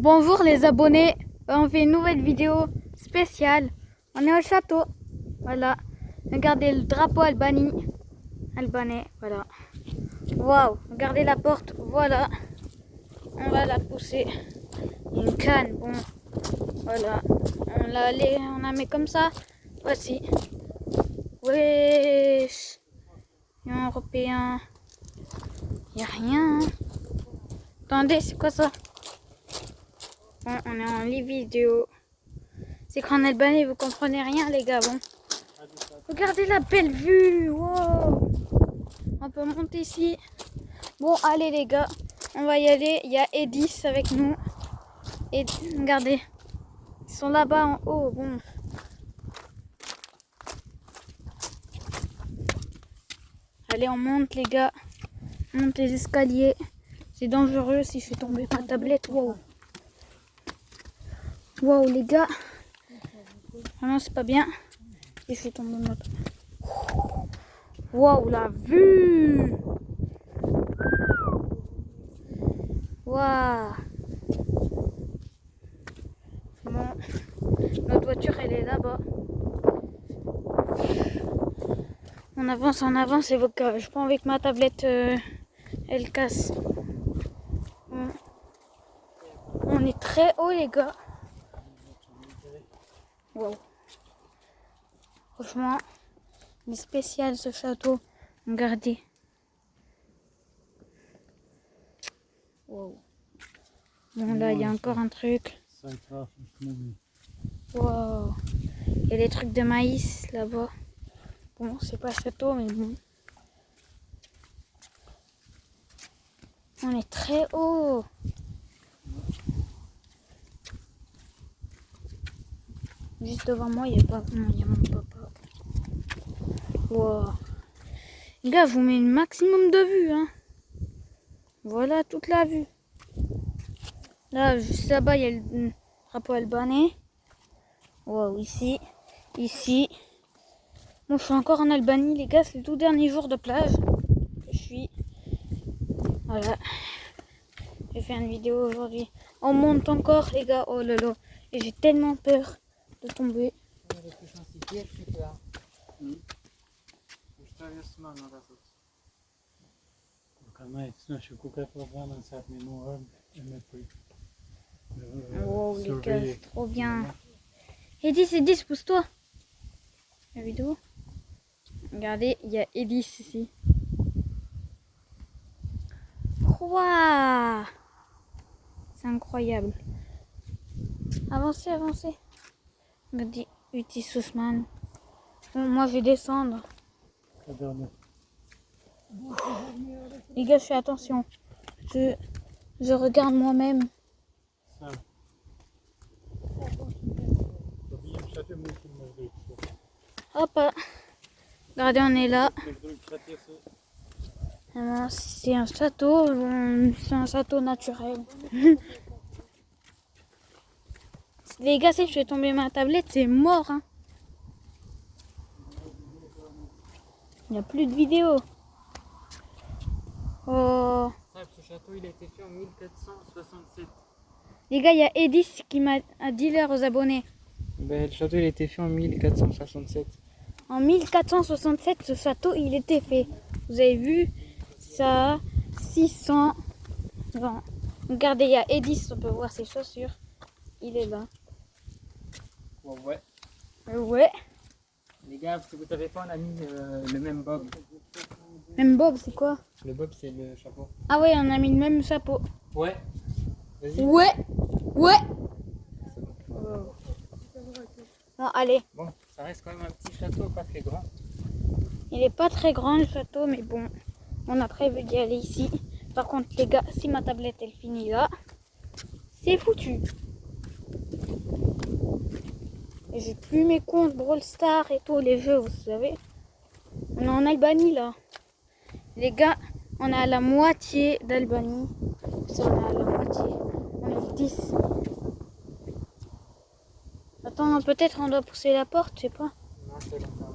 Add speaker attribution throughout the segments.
Speaker 1: Bonjour les abonnés, on fait une nouvelle vidéo spéciale. On est au château, voilà. Regardez le drapeau albanais, voilà. Waouh, regardez la porte, voilà. On va la pousser. Une canne, bon, voilà. On la met comme ça, voici. Wesh, Union européen, y a rien. Attendez, c'est quoi ça? Bon, on est en live vidéo. C'est qu'en Albanie, vous comprenez rien, les gars. Bon, regardez la belle vue. Wow. On peut monter ici. Bon, allez, les gars, on va y aller. Il y a Edis avec nous. Et regardez, ils sont là-bas en haut. Bon. Allez, on monte, les gars. On monte les escaliers. C'est dangereux si je fais tomber ma tablette. Wow. Wow, les gars. Vraiment, c'est pas bien. Et je fais tomber ma tablette. Wow, la vue. Wow. Bon, notre voiture, elle est là-bas. On avance, et je pas envie que ma tablette, elle casse. Bon. On est très haut, les gars. Wow. Franchement, il est spécial ce château. Regardez. Wow. Bon, là, il y a encore un truc. Wow. Il y a des trucs de maïs là-bas. Bon, c'est pas château, mais bon. On est très haut. Juste devant moi, il n'y a pas. Non, il y a mon papa. Wow. Les gars, je vous mets le maximum de vue, hein. Voilà toute la vue. Là, juste là-bas, il y a le drapeau albanais. Wow, ici. Bon, je suis encore en Albanie, les gars. C'est le tout dernier jour de plage. Je suis. Voilà. J'ai fait une vidéo aujourd'hui. On monte encore, les gars. Oh là là. Et j'ai tellement peur de tomber. Wow, les gars, c'est trop bien. Edis, pousse-toi. La vidéo. Regardez, il y a Edis ici. Waouh, c'est incroyable. Avancez. Regardez, Utis Ousmane. Bon, moi, je vais descendre. Les gars, je fais attention. Je regarde moi-même. Hop. Regardez, on est là. C'est un château. C'est un château naturel. Les gars, si je fais tomber ma tablette, c'est mort. Hein. Il n'y a plus de vidéo. Oh.
Speaker 2: Ce château, il a été fait en 1467.
Speaker 1: Les gars, il y a Edis qui m'a dit l'heure aux abonnés.
Speaker 2: Ben, le château, il a été fait en 1467.
Speaker 1: En 1467, ce château, il était fait. Vous avez vu, ça a 600 ans. Regardez, il y a Edis, on peut voir ses chaussures. Il est là.
Speaker 2: Ouais.
Speaker 1: Ouais.
Speaker 2: Les gars, si vous savez pas, on a mis le même bob.
Speaker 1: Même Bob, c'est quoi?
Speaker 2: Le bob, c'est le chapeau.
Speaker 1: Ah ouais, on a mis le même chapeau.
Speaker 2: Ouais. Vas-y.
Speaker 1: Ouais.
Speaker 2: Oh.
Speaker 1: Bon, allez.
Speaker 2: Bon, ça reste quand même un petit château, pas très grand.
Speaker 1: Il est pas très grand le château, mais bon, on a prévu d'y aller ici. Par contre, les gars, si ma tablette elle finit là, c'est foutu. Et j'ai plus mes comptes Brawl Stars et tous les jeux, vous savez. On est en Albanie là. Les gars, on est à la moitié d'Albanie. Ça, on est à la moitié. On est le 10. Attends, peut-être on doit pousser la porte, je sais pas.
Speaker 2: Non, c'est bon.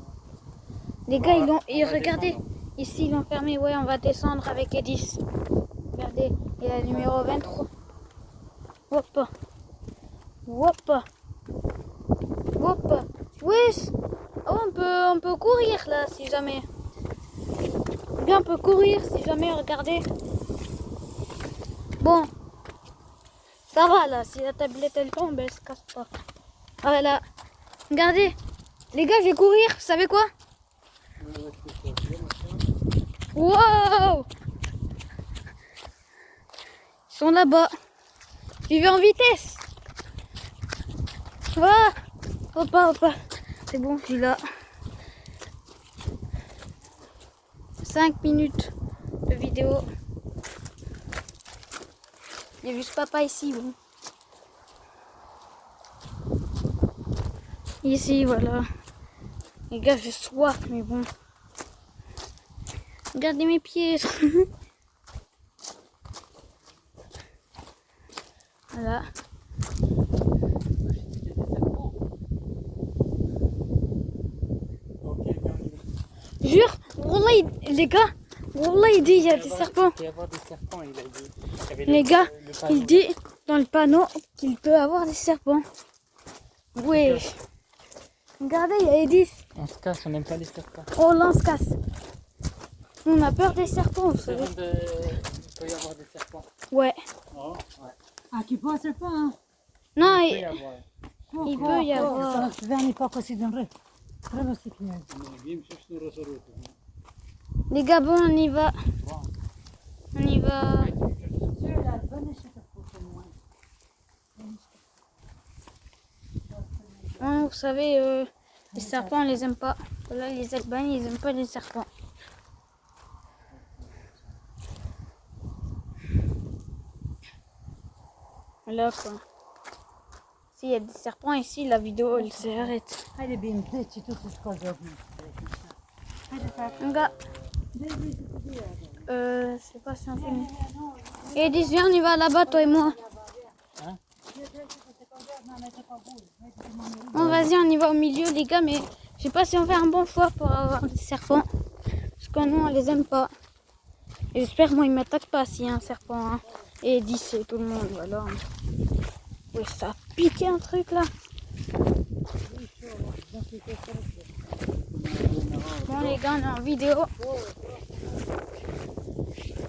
Speaker 1: Les gars, regardez, ici ils l'ont fermé. Ouais, on va descendre avec Edis. Regardez, il y a le numéro 23. Hop. Hop. Hop. Wesh. Oh, on peut courir là si jamais. Bien, on peut courir si jamais, regardez. Bon. Ça va là, si la tablette elle tombe, elle se casse pas. Voilà. Regardez. Les gars, je vais courir, vous savez quoi? Wow! Ils sont là-bas. J'y vais en vitesse. Ah! Hop. C'est bon, je suis là. 5 minutes de vidéo. Il y a juste papa ici, bon. Ici, voilà. Les gars, j'ai soif, mais bon. Regardez mes pieds. Voilà. Jure, Wallah, les gars, Wallah, il dit il y a des serpents.
Speaker 2: Il peut y avoir des serpents, il a dit. Il y avait
Speaker 1: Les gars,
Speaker 2: le panneau.
Speaker 1: il dit dans le panneau qu'il peut avoir des serpents. Oui. Regardez, il y a Edith.
Speaker 2: On se casse, on n'aime pas les serpents.
Speaker 1: Oh, là, on se casse. On a peur des serpents, vous savez.
Speaker 2: Il peut y avoir des serpents.
Speaker 1: Ouais.
Speaker 2: Oh, ouais.
Speaker 3: Ah, tu penses pas, hein?
Speaker 1: Non,
Speaker 2: Il peut y avoir.
Speaker 1: il peut y avoir.
Speaker 3: Veni poco si donnerait. Vraiment, c'est bien.
Speaker 1: Les gars, bon, on y va. On y va.
Speaker 3: Celui-là, venez chez ta photo, moi.
Speaker 1: Ouais, vous savez, les serpents, on les aime pas. Voilà, les Albanais, ils aiment pas les serpents. Voilà quoi. S'il y a des serpents ici, la vidéo elle s'arrête.
Speaker 3: Hadi benim de çitu sus kalacak. Hadi
Speaker 1: Les gars, je sais pas si on filme. Et dis, viens, on y va là-bas, toi et moi.
Speaker 2: Hein?
Speaker 1: Bon, vas-y, on y va au milieu, les gars, mais je sais pas si on fait un bon choix pour avoir des serpents. Parce que nous, on les aime pas. Et j'espère, moi, ils m'attaquent pas s'il y a un serpent. Hein. Et 10, c'est tout le monde, voilà. Oui, ça a piqué un truc là. Bon, les gars, on est en vidéo.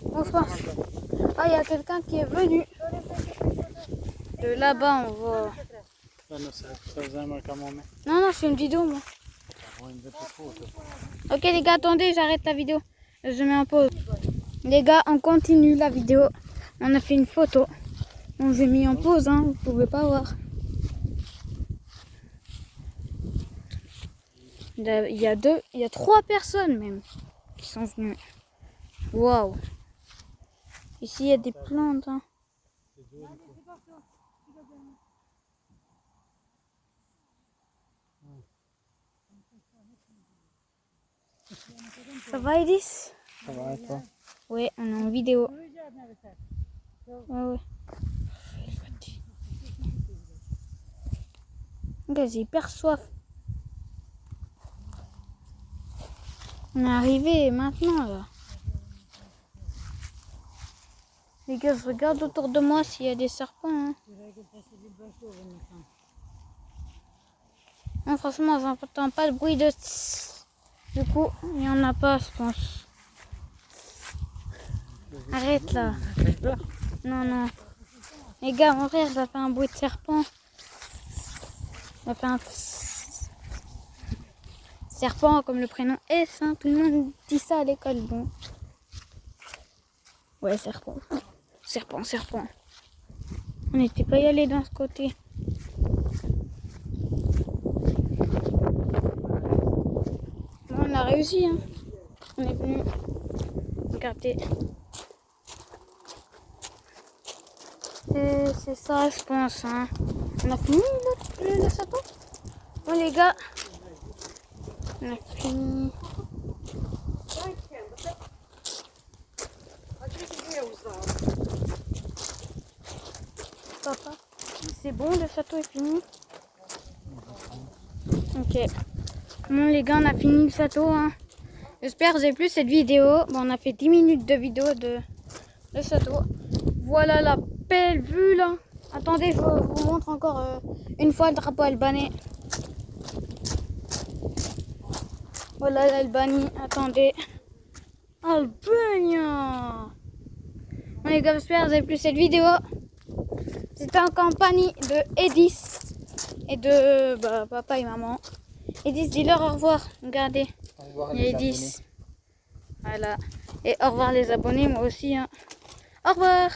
Speaker 1: Bonsoir. Ah, il y a quelqu'un qui est venu. De là-bas, on va.
Speaker 2: Ah non, ça faisait un marque à mon main.
Speaker 1: Non, je fais une vidéo, moi. Ok, les gars, attendez, j'arrête la vidéo. Je mets en pause. Les gars, on continue la vidéo. On a fait une photo. On j'ai mis en pause, hein, vous pouvez pas voir. Il y a 3 personnes même qui sont venues. Waouh. Ici, il y a des plantes. Hein. Ça va, Edith?
Speaker 2: Ça va et toi?
Speaker 1: Ouais, on est en vidéo. Ouais. Regarde, j'ai hyper soif. On est arrivé maintenant là. Les gars, je regarde autour de moi s'il y a des serpents. Hein. Non, franchement, j'entends pas le bruit de... Du coup, il n'y en a pas, je pense. Arrête là. Non. Les gars, mon frère, ça fait un bruit de serpent. Ça fait un... Serpent comme le prénom S, hein. Tout le monde dit ça à l'école. Bon. Ouais, serpent. Serpent. On n'était pas y aller dans ce côté. Bon, on a réussi, hein. On est venu. Regardez. C'est ça, je pense. Hein. On a fini le château. Bon, les gars. On a fini. Papa, c'est bon, le château est fini. Ok. Bon, les gars, on a fini le château. Hein. J'espère que vous avez plu cette vidéo. Bon, on a fait 10 minutes de vidéo de le château. Voilà la belle vue là. Attendez, je vous montre encore une fois le drapeau albanais. Voilà l'Albanie, attendez. Albania. Bon les gars, j'espère que vous avez plu cette vidéo. C'était en compagnie de Edis et de papa et maman. Edis, dis-leur au revoir. Regardez,
Speaker 2: Au revoir
Speaker 1: il y a
Speaker 2: les
Speaker 1: Edis.
Speaker 2: abonnés.
Speaker 1: Voilà. Et au revoir les abonnés, moi aussi. Hein. Au revoir.